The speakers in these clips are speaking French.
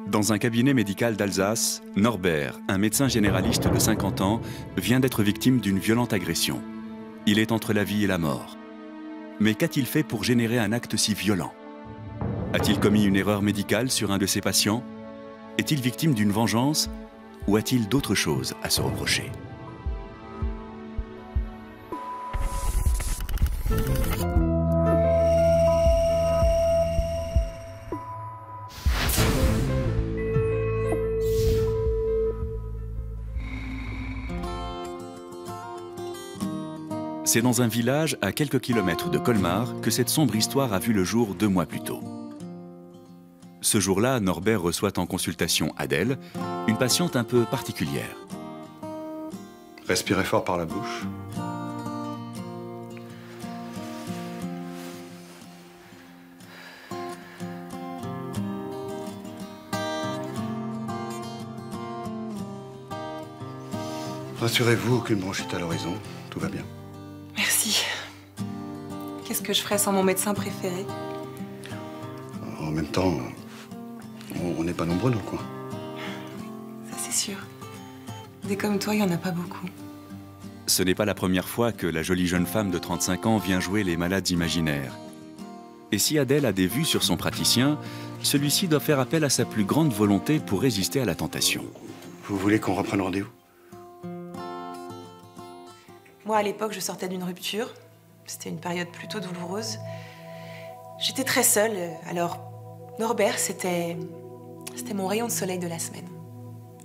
Dans un cabinet médical d'Alsace, Norbert, un médecin généraliste de 50 ans, vient d'être victime d'une violente agression. Il est entre la vie et la mort. Mais qu'a-t-il fait pour générer un acte si violent? A-t-il commis une erreur médicale sur un de ses patients? Est-il victime d'une vengeance? Ou a-t-il d'autres choses à se reprocher? C'est dans un village à quelques kilomètres de Colmar que cette sombre histoire a vu le jour 2 mois plus tôt. Ce jour-là, Norbert reçoit en consultation Adèle, une patiente un peu particulière. Respirez fort par la bouche. Rassurez-vous, aucune bronchite à l'horizon, tout va bien. Merci. Qu'est-ce que je ferais sans mon médecin préféré? En même temps, on n'est pas nombreux dans le coin. Ça, c'est sûr. Des comme toi, il n'y en a pas beaucoup. Ce n'est pas la première fois que la jolie jeune femme de 35 ans vient jouer les malades imaginaires. Et si Adèle a des vues sur son praticien, celui-ci doit faire appel à sa plus grande volonté pour résister à la tentation. Vous voulez qu'on reprenne rendez-vous? Moi, à l'époque, je sortais d'une rupture. C'était une période plutôt douloureuse. J'étais très seule, alors Norbert, c'était mon rayon de soleil de la semaine.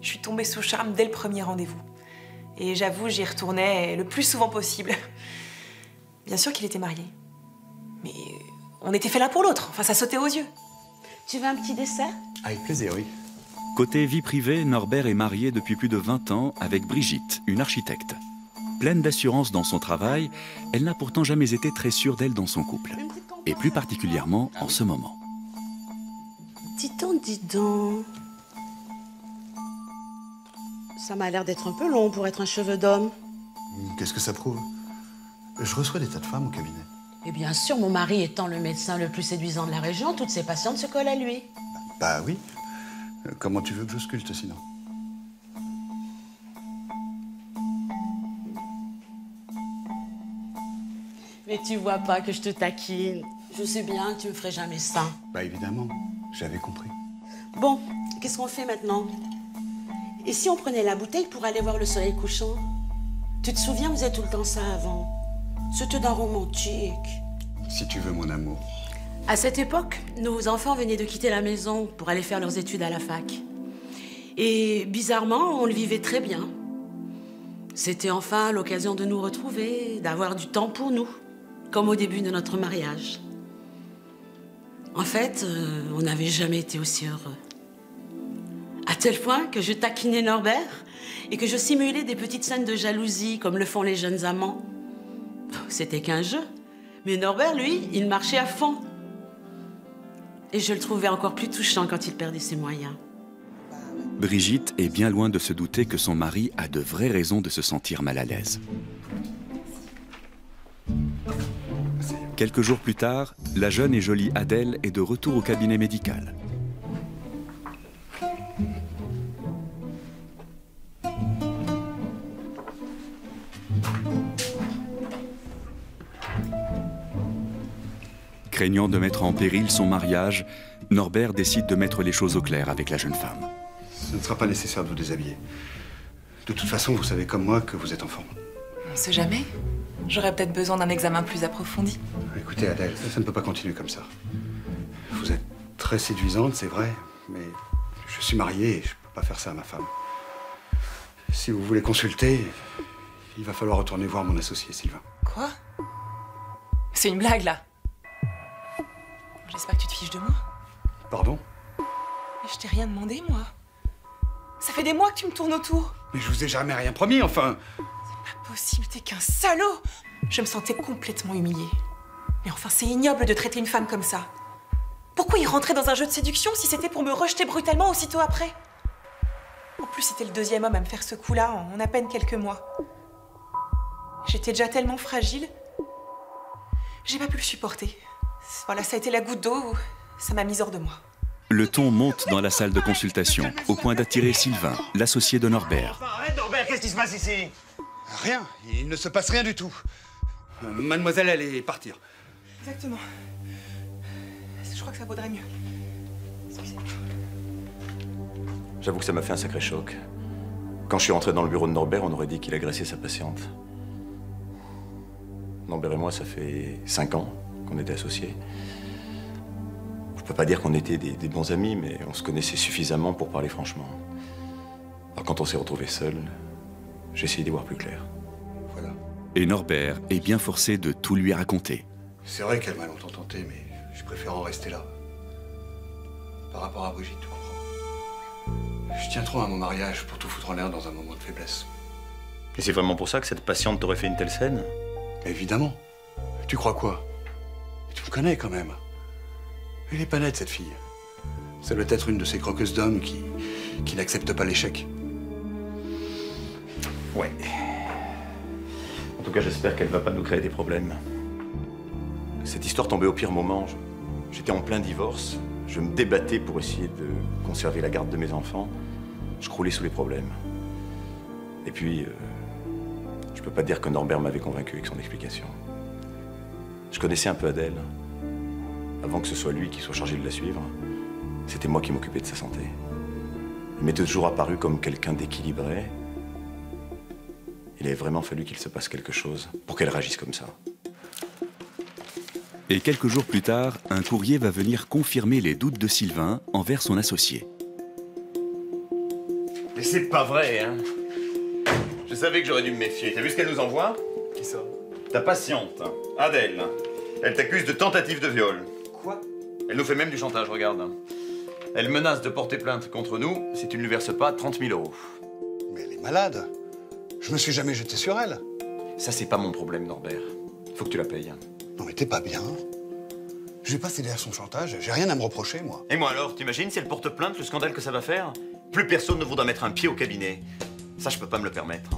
Je suis tombée sous charme dès le premier rendez-vous. Et j'avoue, j'y retournais le plus souvent possible. Bien sûr qu'il était marié. Mais on était fait l'un pour l'autre. Enfin, ça sautait aux yeux. Tu veux un petit dessert? Avec plaisir, oui. Côté vie privée, Norbert est marié depuis plus de 20 ans avec Brigitte, une architecte. Pleine d'assurance dans son travail, elle n'a pourtant jamais été très sûre d'elle dans son couple. Et plus particulièrement en ce moment. Dis donc. Ça m'a l'air d'être un peu long pour être un cheveu d'homme. Qu'est-ce que ça prouve? Je reçois des tas de femmes au cabinet. Et bien sûr, mon mari étant le médecin le plus séduisant de la région, toutes ses patientes se collent à lui. Bah oui. Comment tu veux que je sculpte sinon? Mais tu vois pas que je te taquine. Je sais bien que tu me ferais jamais ça. Bah évidemment, j'avais compris. Bon, qu'est-ce qu'on fait maintenant? Et si on prenait la bouteille pour aller voir le soleil couchant? Tu te souviens, vous faisait tout le temps ça avant. C'était d'un romantique. Si tu veux mon amour. À cette époque, nos enfants venaient de quitter la maison pour aller faire leurs études à la fac. Et bizarrement, on le vivait très bien. C'était enfin l'occasion de nous retrouver, d'avoir du temps pour nous, comme au début de notre mariage. En fait, on n'avait jamais été aussi heureux. À tel point que je taquinais Norbert et que je simulais des petites scènes de jalousie, comme le font les jeunes amants. C'était qu'un jeu. Mais Norbert, lui, il marchait à fond. Et je le trouvais encore plus touchant quand il perdait ses moyens. Brigitte est bien loin de se douter que son mari a de vraies raisons de se sentir mal à l'aise. Quelques jours plus tard, la jeune et jolie Adèle est de retour au cabinet médical. Craignant de mettre en péril son mariage, Norbert décide de mettre les choses au clair avec la jeune femme. Ce ne sera pas nécessaire de vous déshabiller. De toute façon, vous savez comme moi que vous êtes en forme. On sait jamais. J'aurais peut-être besoin d'un examen plus approfondi. Écoutez, Adèle, ça ne peut pas continuer comme ça. Vous êtes très séduisante, c'est vrai, mais je suis marié et je ne peux pas faire ça à ma femme. Si vous voulez consulter, il va falloir retourner voir mon associé, Sylvain. Quoi? C'est une blague, là. J'espère que tu te fiches de moi. Pardon? Mais je t'ai rien demandé, moi. Ça fait des mois que tu me tournes autour. Mais je vous ai jamais rien promis, enfin. C'est pas possible, t'es qu'un salaud. Je me sentais complètement humiliée. Mais enfin, c'est ignoble de traiter une femme comme ça. Pourquoi il rentrait dans un jeu de séduction si c'était pour me rejeter brutalement aussitôt après? En plus, c'était le deuxième homme à me faire ce coup-là en à peine quelques mois. J'étais déjà tellement fragile. J'ai pas pu le supporter. Voilà, ça a été la goutte d'eau, ça m'a mise hors de moi. Le ton monte dans la salle de consultation, au point d'attirer Sylvain, l'associé de Norbert. Arrête Norbert, qu'est-ce qui se passe ici? Rien, il ne se passe rien du tout. Mademoiselle allait partir. Exactement. Je crois que ça vaudrait mieux. Excusez-moi. J'avoue que ça m'a fait un sacré choc. Quand je suis rentré dans le bureau de Norbert, on aurait dit qu'il agressait sa patiente. Norbert et moi, ça fait 5 ans qu'on était associés. Je peux pas dire qu'on était des bons amis, mais on se connaissait suffisamment pour parler franchement. Alors quand on s'est retrouvés seuls, j'ai essayé d'y voir plus clair. Voilà. Et Norbert est bien forcé de tout lui raconter. C'est vrai qu'elle m'a longtemps tenté, mais je préfère en rester là. Par rapport à Brigitte, tu comprends? Je tiens trop à mon mariage pour tout foutre en l'air dans un moment de faiblesse. Et c'est vraiment pour ça que cette patiente t'aurait fait une telle scène? Évidemment. Tu crois quoi? Tu me connais quand même. Elle est pas nette, cette fille. Ça doit être une de ces croqueuses d'hommes qui n'acceptent pas l'échec. Ouais. En tout cas, j'espère qu'elle va pas nous créer des problèmes. Cette histoire tombait au pire moment. J'étais en plein divorce. Je me débattais pour essayer de conserver la garde de mes enfants. Je croulais sous les problèmes. Et puis, je peux pas dire que Norbert m'avait convaincu avec son explication. Je connaissais un peu Adèle. Avant que ce soit lui qui soit chargé de la suivre, c'était moi qui m'occupais de sa santé. Il m'était toujours apparu comme quelqu'un d'équilibré. Il avait vraiment fallu qu'il se passe quelque chose pour qu'elle réagisse comme ça. Et quelques jours plus tard, un courrier va venir confirmer les doutes de Sylvain envers son associé. Mais c'est pas vrai, hein? Je savais que j'aurais dû me méfier. T'as vu ce qu'elle nous envoie? Qui ça? Ta patiente, Adèle. Elle t'accuse de tentative de viol. Quoi? Elle nous fait même du chantage, regarde. Elle menace de porter plainte contre nous si tu ne lui verses pas 30 000 €. Mais elle est malade. Je me suis jamais jeté sur elle. Ça, c'est pas mon problème, Norbert. Faut que tu la payes. Non mais t'es pas bien. Je vais pas céder à son chantage, j'ai rien à me reprocher, moi. Et moi alors, t'imagines si elle porte plainte, le scandale que ça va faire? Plus personne ne voudra mettre un pied au cabinet. Ça, je peux pas me le permettre.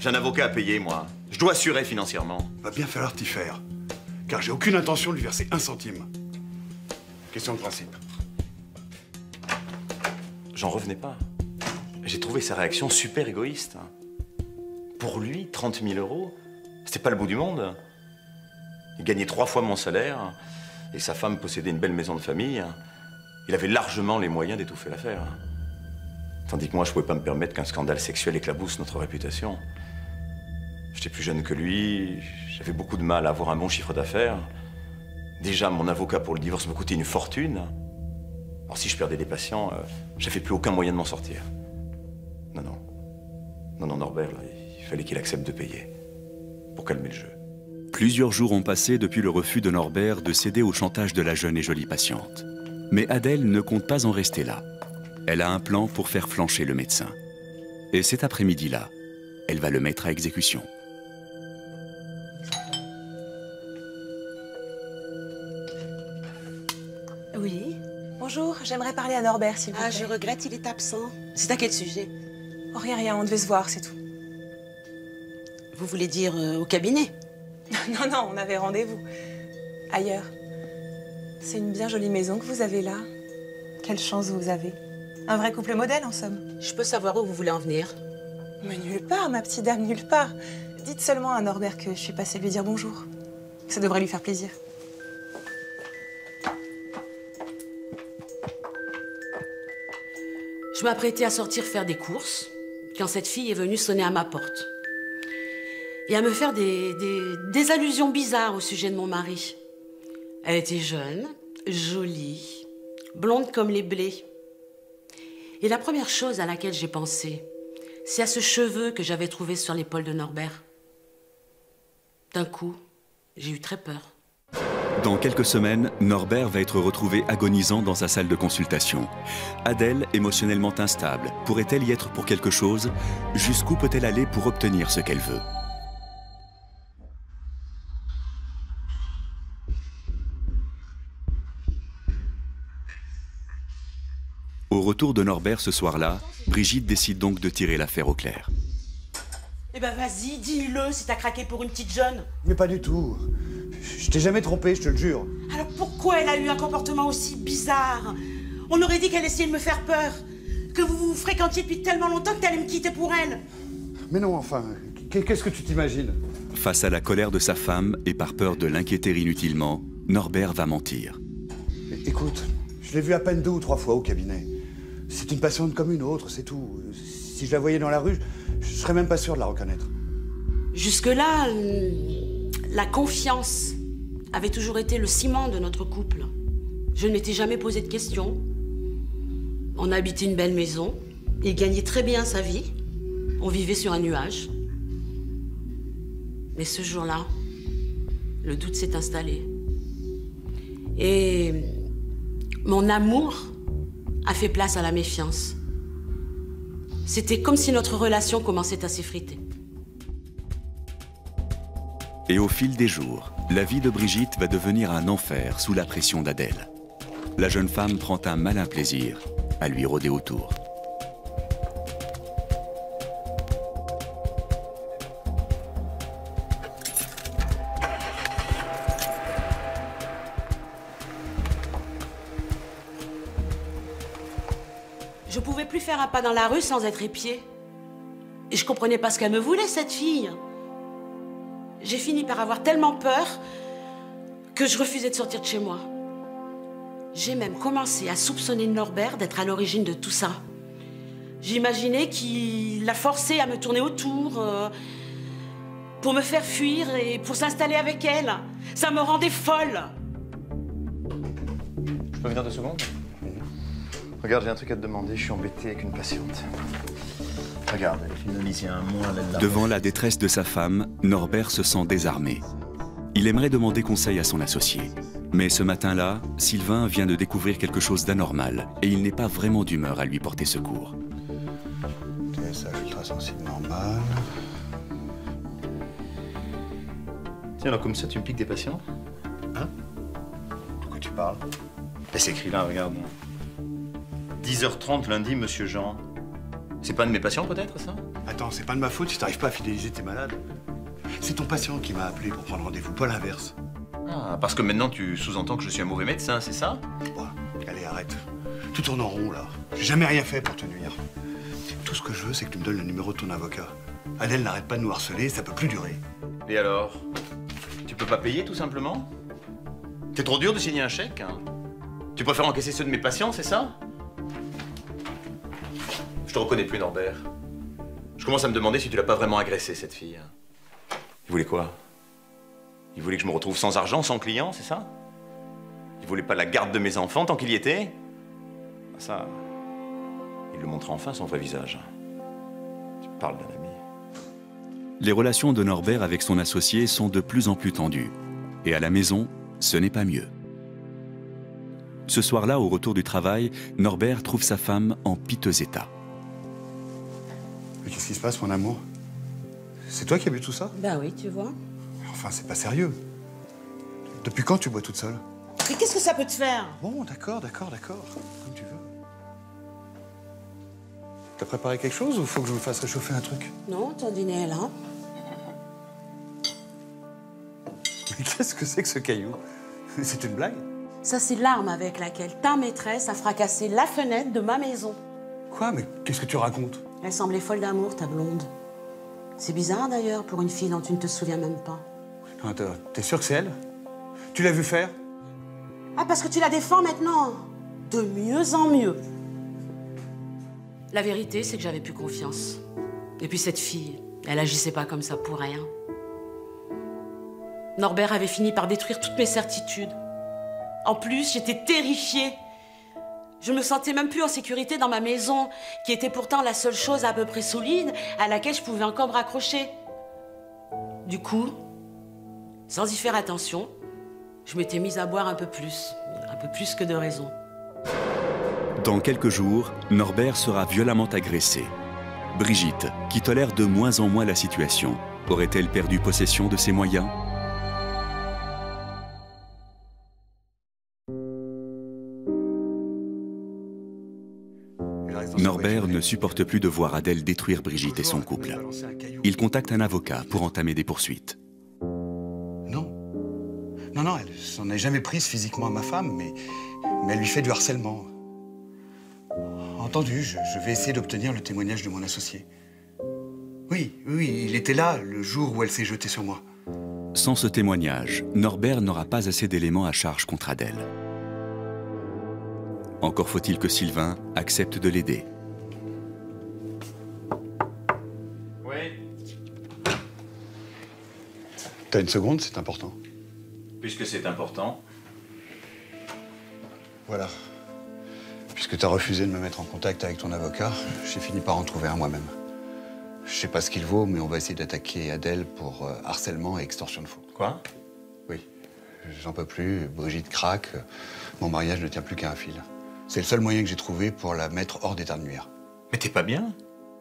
J'ai un avocat à payer, moi. Je dois assurer financièrement. Va bien falloir t'y faire. Car j'ai aucune intention de lui verser 1 centime. Question de principe. J'en revenais pas. J'ai trouvé sa réaction super égoïste. Pour lui, 30 000 €, c'était pas le bout du monde. Il gagnait 3 fois mon salaire et sa femme possédait une belle maison de famille. Il avait largement les moyens d'étouffer l'affaire. Tandis que moi, je pouvais pas me permettre qu'un scandale sexuel éclabousse notre réputation. J'étais plus jeune que lui, j'avais beaucoup de mal à avoir un bon chiffre d'affaires. Déjà, mon avocat pour le divorce me coûtait une fortune. Alors si je perdais des patients, j'avais plus aucun moyen de m'en sortir. Non, Norbert, là, il fallait qu'il accepte de payer pour calmer le jeu. Plusieurs jours ont passé depuis le refus de Norbert de céder au chantage de la jeune et jolie patiente. Mais Adèle ne compte pas en rester là. Elle a un plan pour faire flancher le médecin. Et cet après-midi-là, elle va le mettre à exécution. Oui. Bonjour, j'aimerais parler à Norbert, s'il vous plaît. Ah, je regrette, il est absent. C'est à quel sujet? Oh, rien, on devait se voir, c'est tout. Vous voulez dire au cabinet? Non, on avait rendez-vous. Ailleurs. C'est une bien jolie maison que vous avez là. Quelle chance vous avez. Un vrai couple modèle, en somme. Je peux savoir où vous voulez en venir? Mais nulle part, ma petite dame, nulle part. Dites seulement à Norbert que je suis passée lui dire bonjour. Ça devrait lui faire plaisir. Je m'apprêtais à sortir faire des courses quand cette fille est venue sonner à ma porte. Et à me faire des allusions bizarres au sujet de mon mari. Elle était jeune, jolie, blonde comme les blés. Et la première chose à laquelle j'ai pensé, c'est à ce cheveu que j'avais trouvé sur l'épaule de Norbert. D'un coup, j'ai eu très peur. Dans quelques semaines, Norbert va être retrouvé agonisant dans sa salle de consultation. Adèle, émotionnellement instable, pourrait-elle y être pour quelque chose? Jusqu'où peut-elle aller pour obtenir ce qu'elle veut? Au retour de Norbert ce soir-là, Brigitte décide donc de tirer l'affaire au clair. Eh ben vas-y, dis-le si t'as craqué pour une petite jeune. Mais pas du tout. Je t'ai jamais trompé, je te le jure. Alors pourquoi elle a eu un comportement aussi bizarre? On aurait dit qu'elle essayait de me faire peur. Que vous vous fréquentiez depuis tellement longtemps que t'allais me quitter pour elle. Mais non, enfin, qu'est-ce que tu t'imagines? Face à la colère de sa femme et par peur de l'inquiéter inutilement, Norbert va mentir. Écoute, je l'ai vue à peine 2 ou 3 fois au cabinet. C'est une patiente comme une autre, c'est tout. Si je la voyais dans la rue, je serais même pas sûr de la reconnaître. Jusque-là, la confiance avait toujours été le ciment de notre couple. Je ne m'étais jamais posé de questions. On habitait une belle maison. Il gagnait très bien sa vie. On vivait sur un nuage. Mais ce jour-là, le doute s'est installé. Et mon amour a fait place à la méfiance. C'était comme si notre relation commençait à s'effriter. Et au fil des jours, la vie de Brigitte va devenir un enfer sous la pression d'Adèle. La jeune femme prend un malin plaisir à lui rôder autour. Je pouvais plus faire un pas dans la rue sans être épiée. Et je comprenais pas ce qu'elle me voulait, cette fille. J'ai fini par avoir tellement peur que je refusais de sortir de chez moi. J'ai même commencé à soupçonner Norbert d'être à l'origine de tout ça. J'imaginais qu'il l'a forcé à me tourner autour pour me faire fuir et pour s'installer avec elle. Ça me rendait folle. Je peux venir 2 secondes? Regarde, j'ai un truc à te demander, je suis embêté avec une patiente. Regarde, elle fait une analyse un mois, elle l'a. Devant la détresse de sa femme, Norbert se sent désarmé. Il aimerait demander conseil à son associé. Mais ce matin-là, Sylvain vient de découvrir quelque chose d'anormal et il n'est pas vraiment d'humeur à lui porter secours. TSH ultrasensible normal. Tiens, alors comme ça, tu me piques des patients? Hein? De quoi tu parles? Et c'est écrit là, regarde. 10h30 lundi, monsieur Jean. C'est pas un de mes patients, peut-être, ça? Attends, c'est pas de ma faute si t'arrives pas à fidéliser tes malades. C'est ton patient qui m'a appelé pour prendre rendez-vous, pas l'inverse. Ah, parce que maintenant tu sous-entends que je suis un mauvais médecin, c'est ça? Ouais, allez, arrête. Tout tourne en rond, là. J'ai jamais rien fait pour te nuire. Tout ce que je veux, c'est que tu me donnes le numéro de ton avocat. Adèle n'arrête pas de nous harceler, ça peut plus durer. Et alors? Tu peux pas payer, tout simplement? T'es trop dur de signer un chèque, hein? Tu préfères encaisser ceux de mes patients, c'est ça? Je te reconnais plus, Norbert. Je commence à me demander si tu l'as pas vraiment agressé, cette fille. Il voulait quoi? Il voulait que je me retrouve sans argent, sans client, c'est ça? Il voulait pas la garde de mes enfants tant qu'il y était? Ça, il le montre enfin son vrai visage. Tu parles d'un ami. Les relations de Norbert avec son associé sont de plus en plus tendues. Et à la maison, ce n'est pas mieux. Ce soir-là, au retour du travail, Norbert trouve sa femme en piteux état. Mais qu'est-ce qui se passe, mon amour? C'est toi qui as bu tout ça? Ben oui, tu vois. Enfin, c'est pas sérieux. Depuis quand tu bois toute seule? Mais qu'est-ce que ça peut te faire? Bon, d'accord. Comme tu veux. T'as préparé quelque chose ou faut que je me fasse réchauffer un truc? Non, ton dîner est là. Mais qu'est-ce que c'est que ce caillou? C'est une blague? Ça, c'est l'arme avec laquelle ta maîtresse a fracassé la fenêtre de ma maison. Quoi? Mais qu'est-ce que tu racontes? Elle semblait folle d'amour, ta blonde. C'est bizarre, d'ailleurs, pour une fille dont tu ne te souviens même pas. Non, t'es sûr que c'est elle? Tu l'as vu faire? Ah, parce que tu la défends maintenant. De mieux en mieux. La vérité, c'est que j'avais plus confiance. Et puis cette fille, elle agissait pas comme ça pour rien. Norbert avait fini par détruire toutes mes certitudes. En plus, j'étais terrifiée. Je me sentais même plus en sécurité dans ma maison, qui était pourtant la seule chose à peu près solide à laquelle je pouvais encore me raccrocher. Du coup, sans y faire attention, je m'étais mise à boire un peu plus que de raison. Dans quelques jours, Norbert sera violemment agressé. Brigitte, qui tolère de moins en moins la situation, aurait-elle perdu possession de ses moyens ? Norbert ne supporte plus de voir Adèle détruire Brigitte et son couple. Il contacte un avocat pour entamer des poursuites. Non. Non, non, elle s'en est jamais prise physiquement à ma femme, mais elle lui fait du harcèlement. Entendu, je vais essayer d'obtenir le témoignage de mon associé. Oui, il était là le jour où elle s'est jetée sur moi. Sans ce témoignage, Norbert n'aura pas assez d'éléments à charge contre Adèle. Encore faut-il que Sylvain accepte de l'aider. Oui. T'as une seconde, c'est important. Puisque c'est important. Voilà. Puisque t'as refusé de me mettre en contact avec ton avocat, j'ai fini par en trouver un moi-même. Je sais pas ce qu'il vaut, mais on va essayer d'attaquer Adèle pour harcèlement et extorsion de faux. Quoi? Oui. J'en peux plus, Brigitte craque, mon mariage ne tient plus qu'à un fil. C'est le seul moyen que j'ai trouvé pour la mettre hors d'état de nuire. Mais t'es pas bien?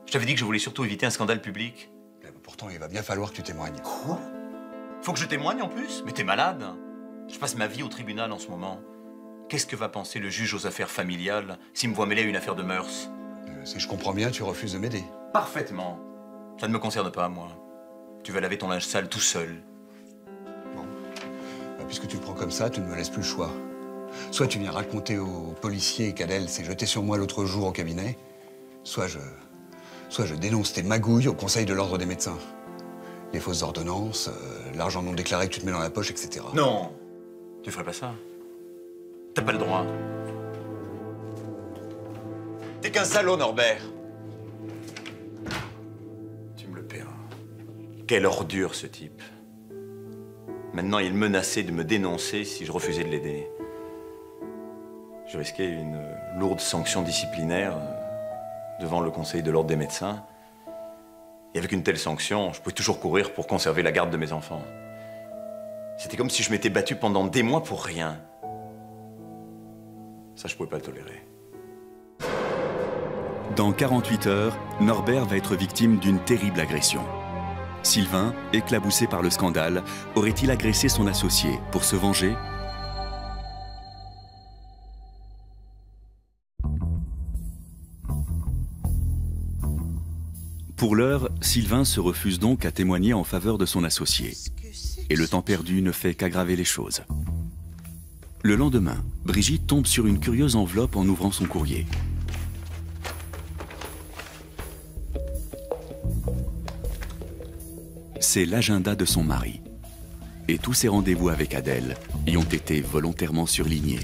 Je t'avais dit que je voulais surtout éviter un scandale public. Mais pourtant, il va bien falloir que tu témoignes. Quoi? Faut que je témoigne en plus? Mais t'es malade? Je passe ma vie au tribunal en ce moment. Qu'est-ce que va penser le juge aux affaires familiales s'il me voit mêler à une affaire de mœurs? Si je comprends bien, tu refuses de m'aider. Parfaitement. Ça ne me concerne pas, moi. Tu vas laver ton linge sale tout seul. Bon. Puisque tu le prends comme ça, tu ne me laisses plus le choix. Soit tu viens raconter aux policiers qu'Adèle s'est jetée sur moi l'autre jour au cabinet, soit je dénonce tes magouilles au Conseil de l'Ordre des médecins. Les fausses ordonnances, l'argent non déclaré que tu te mets dans la poche, etc. Non, tu ferais pas ça. T'as pas le droit. T'es qu'un salaud, Norbert. Tu me le paieras. Quelle ordure, ce type. Maintenant, il menaçait de me dénoncer si je refusais de l'aider. Je risquais une lourde sanction disciplinaire devant le Conseil de l'Ordre des médecins. Et avec une telle sanction, je pouvais toujours courir pour conserver la garde de mes enfants. C'était comme si je m'étais battu pendant des mois pour rien. Ça, je pouvais pas le tolérer. Dans 48 heures, Norbert va être victime d'une terrible agression. Sylvain, éclaboussé par le scandale, aurait-il agressé son associé pour se venger? Pour l'heure, Sylvain se refuse donc à témoigner en faveur de son associé. Et le temps perdu ne fait qu'aggraver les choses. Le lendemain, Brigitte tombe sur une curieuse enveloppe en ouvrant son courrier. C'est l'agenda de son mari. Et tous ses rendez-vous avec Adèle y ont été volontairement surlignés.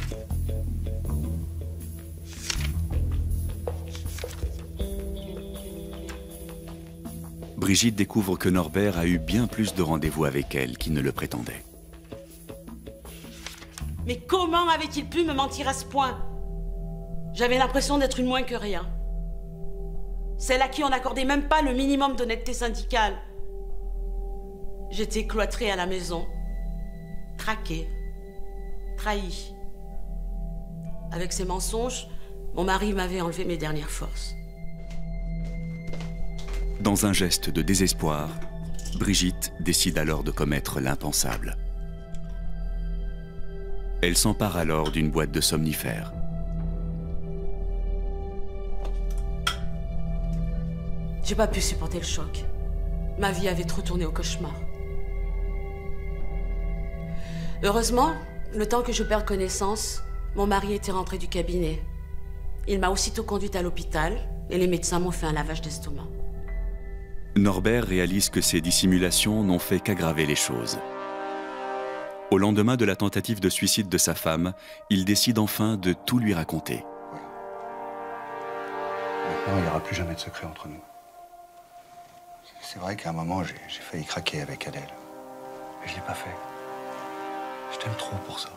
Brigitte découvre que Norbert a eu bien plus de rendez-vous avec elle qu'il ne le prétendait. Mais comment avait-il pu me mentir à ce point? J'avais l'impression d'être une moins que rien. Celle à qui on n'accordait même pas le minimum d'honnêteté syndicale. J'étais cloîtrée à la maison, traquée, trahie. Avec ses mensonges, mon mari m'avait enlevé mes dernières forces. Dans un geste de désespoir, Brigitte décide alors de commettre l'impensable. Elle s'empare alors d'une boîte de somnifères. J'ai pas pu supporter le choc. Ma vie avait trop tourné au cauchemar. Heureusement, le temps que je perde connaissance, mon mari était rentré du cabinet. Il m'a aussitôt conduite à l'hôpital et les médecins m'ont fait un lavage d'estomac. Norbert réalise que ces dissimulations n'ont fait qu'aggraver les choses. Au lendemain de la tentative de suicide de sa femme, il décide enfin de tout lui raconter. Oui. Maintenant, il n'y aura plus jamais de secret entre nous. C'est vrai qu'à un moment, j'ai failli craquer avec Adèle. Mais je ne l'ai pas fait. Je t'aime trop pour ça.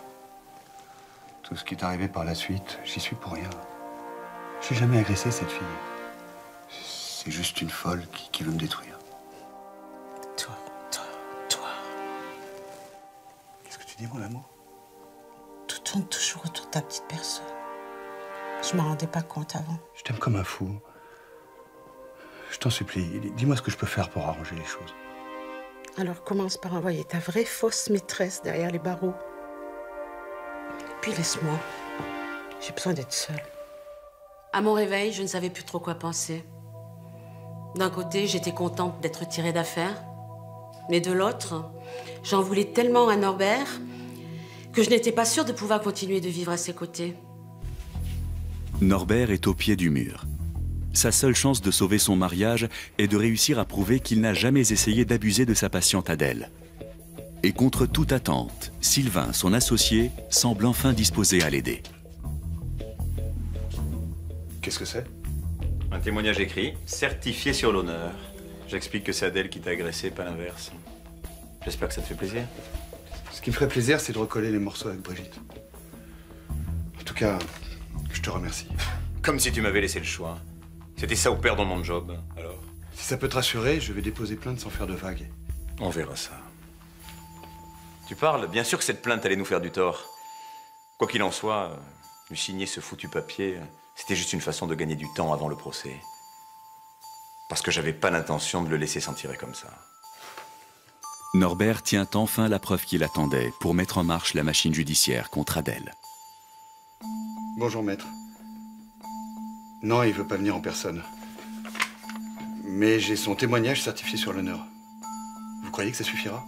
Tout ce qui est arrivé par la suite, j'y suis pour rien. Je n'ai jamais agressé cette fille. C'est juste une folle qui veut me détruire. Toi. Qu'est-ce que tu dis, mon amour? Tout tourne toujours autour de ta petite personne. Je m'en rendais pas compte avant. Je t'aime comme un fou. Je t'en supplie, dis-moi ce que je peux faire pour arranger les choses. Alors commence par envoyer ta vraie fausse maîtresse derrière les barreaux. Puis laisse-moi. J'ai besoin d'être seule. À mon réveil, je ne savais plus trop quoi penser. D'un côté, j'étais contente d'être tirée d'affaire. Mais de l'autre, j'en voulais tellement à Norbert que je n'étais pas sûre de pouvoir continuer de vivre à ses côtés. Norbert est au pied du mur. Sa seule chance de sauver son mariage est de réussir à prouver qu'il n'a jamais essayé d'abuser de sa patiente Adèle. Et contre toute attente, Sylvain, son associé, semble enfin disposé à l'aider. Qu'est-ce que c'est? Un témoignage écrit, certifié sur l'honneur. J'explique que c'est Adèle qui t'a agressé, pas l'inverse. J'espère que ça te fait plaisir. Ce qui me ferait plaisir, c'est de recoller les morceaux avec Brigitte. En tout cas, je te remercie. Comme si tu m'avais laissé le choix. C'était ça ou perdre mon job, alors? Si ça peut te rassurer, je vais déposer plainte sans faire de vagues. On verra ça. Tu parles, bien sûr que cette plainte allait nous faire du tort. Quoi qu'il en soit, lui signer ce foutu papier, c'était juste une façon de gagner du temps avant le procès. Parce que j'avais pas l'intention de le laisser s'en tirer comme ça. Norbert tient enfin la preuve qu'il attendait pour mettre en marche la machine judiciaire contre Adèle. Bonjour, maître. Non, il veut pas venir en personne. Mais j'ai son témoignage certifié sur l'honneur. Vous croyez que ça suffira?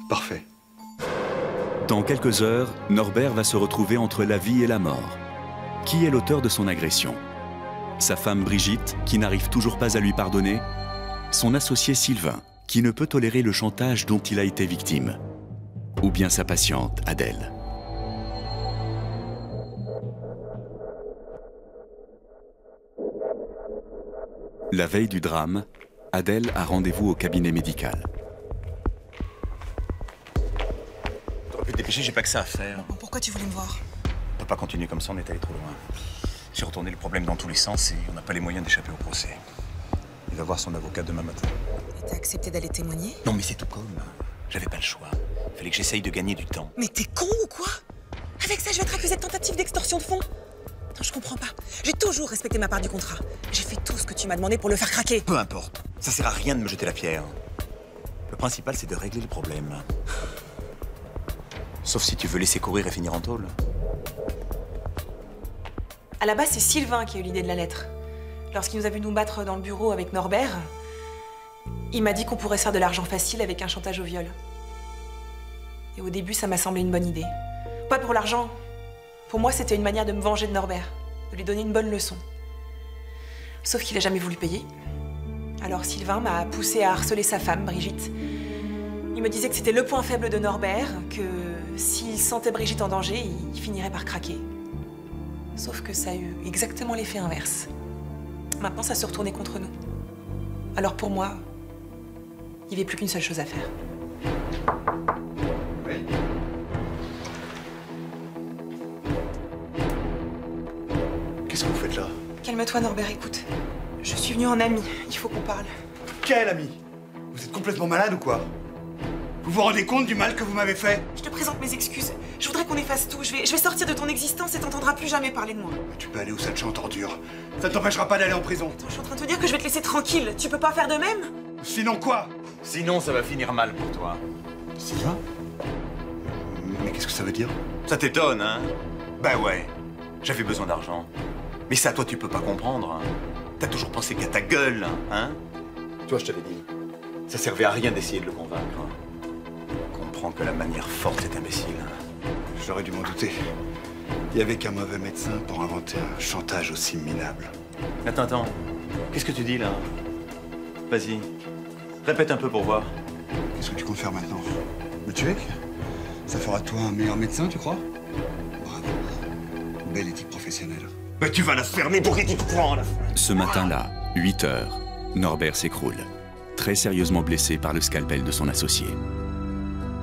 Parfait. Dans quelques heures, Norbert va se retrouver entre la vie et la mort. Qui est l'auteur de son agression? Sa femme Brigitte, qui n'arrive toujours pas à lui pardonner? Son associé Sylvain, qui ne peut tolérer le chantage dont il a été victime? Ou bien sa patiente Adèle? La veille du drame, Adèle a rendez-vous au cabinet médical. T'aurais pu te dépêcher, j'ai pas que ça à faire. Pourquoi tu voulais me voir? On peut pas continuer comme ça, on est allé trop loin. J'ai retourné le problème dans tous les sens et on n'a pas les moyens d'échapper au procès. Il va voir son avocat demain matin. Et t'as accepté d'aller témoigner? Non mais c'est tout comme. J'avais pas le choix. Fallait que j'essaye de gagner du temps. Mais t'es con ou quoi? Avec ça, je vais être accusée de tentative d'extorsion de fonds. Non, je comprends pas. J'ai toujours respecté ma part du contrat. J'ai fait tout ce que tu m'as demandé pour le faire craquer. Peu importe. Ça sert à rien de me jeter la pierre. Le principal, c'est de régler le problème. Sauf si tu veux laisser courir et finir en tôle. À la base, c'est Sylvain qui a eu l'idée de la lettre. Lorsqu'il nous a vu nous battre dans le bureau avec Norbert, il m'a dit qu'on pourrait se faire de l'argent facile avec un chantage au viol. Et au début, ça m'a semblé une bonne idée. Pas pour l'argent. Pour moi, c'était une manière de me venger de Norbert, de lui donner une bonne leçon. Sauf qu'il n'a jamais voulu payer. Alors Sylvain m'a poussé à harceler sa femme, Brigitte. Il me disait que c'était le point faible de Norbert, que s'il sentait Brigitte en danger, il finirait par craquer. Sauf que ça a eu exactement l'effet inverse. Maintenant, ça se retournait contre nous. Alors pour moi, il n'y avait plus qu'une seule chose à faire. Oui. Qu'est-ce que vous faites là? Calme-toi, Norbert, écoute. Je suis venue en ami, il faut qu'on parle. Quel ami? Vous êtes complètement malade ou quoi? Vous vous rendez compte du mal que vous m'avez fait? Je te présente mes excuses. Je voudrais qu'on efface tout. Je vais sortir de ton existence et t'entendras plus jamais parler de moi. Tu peux aller où ça te chante ordure. Ça ne t'empêchera pas d'aller en prison. Attends, je suis en train de te dire que je vais te laisser tranquille. Tu peux pas faire de même? Sinon quoi? Sinon, ça va finir mal pour toi. Sylvain? Mais qu'est-ce que ça veut dire? Ça t'étonne, hein? Ben ouais. J'avais besoin d'argent. Mais ça, toi, tu peux pas comprendre. Hein? T'as toujours pensé qu'à ta gueule, hein? Toi, je t'avais dit. Ça servait à rien d'essayer de le convaincre. Comprends que la manière forte est imbécile. J'aurais dû m'en douter. Il n'y avait qu'un mauvais médecin pour inventer un chantage aussi minable. Attends. Qu'est-ce que tu dis, là? Vas-y. Répète un peu pour voir. Qu'est-ce que tu comptes faire maintenant? Me tuer? Ça fera de toi un meilleur médecin, tu crois? Bravo. Belle éthique professionnelle. Mais tu vas la fermer pour que tu te prends, là. Ce matin-là, 8 heures, Norbert s'écroule, très sérieusement blessé par le scalpel de son associé.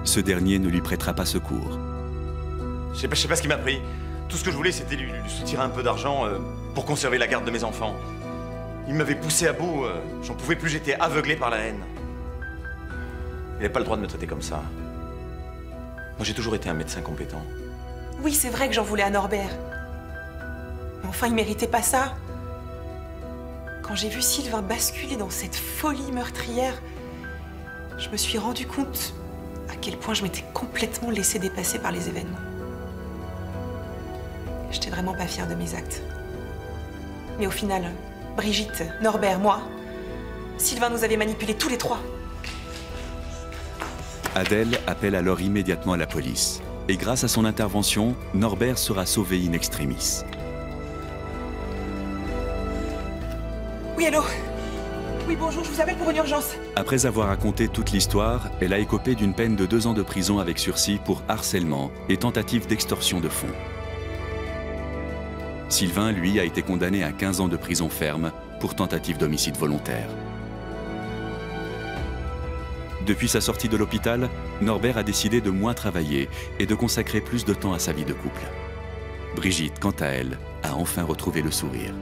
Ce dernier ne lui prêtera pas secours. Je sais pas ce qui m'a pris. Tout ce que je voulais, c'était lui soutirer un peu d'argent pour conserver la garde de mes enfants. Il m'avait poussé à bout. J'en pouvais plus, j'étais aveuglé par la haine. Il n'avait pas le droit de me traiter comme ça. Moi, j'ai toujours été un médecin compétent. Oui, c'est vrai que j'en voulais à Norbert. Mais enfin, il méritait pas ça. Quand j'ai vu Sylvain basculer dans cette folie meurtrière, je me suis rendu compte à quel point je m'étais complètement laissée dépasser par les événements. J'étais vraiment pas fière de mes actes. Mais au final, Brigitte, Norbert, moi, Sylvain nous avait manipulés tous les trois. Adèle appelle alors immédiatement la police. Et grâce à son intervention, Norbert sera sauvé in extremis. Oui, allô? Oui, bonjour, je vous appelle pour une urgence. Après avoir raconté toute l'histoire, elle a écopé d'une peine de 2 ans de prison avec sursis pour harcèlement et tentative d'extorsion de fonds. Sylvain, lui, a été condamné à 15 ans de prison ferme pour tentative d'homicide volontaire. Depuis sa sortie de l'hôpital, Norbert a décidé de moins travailler et de consacrer plus de temps à sa vie de couple. Brigitte, quant à elle, a enfin retrouvé le sourire.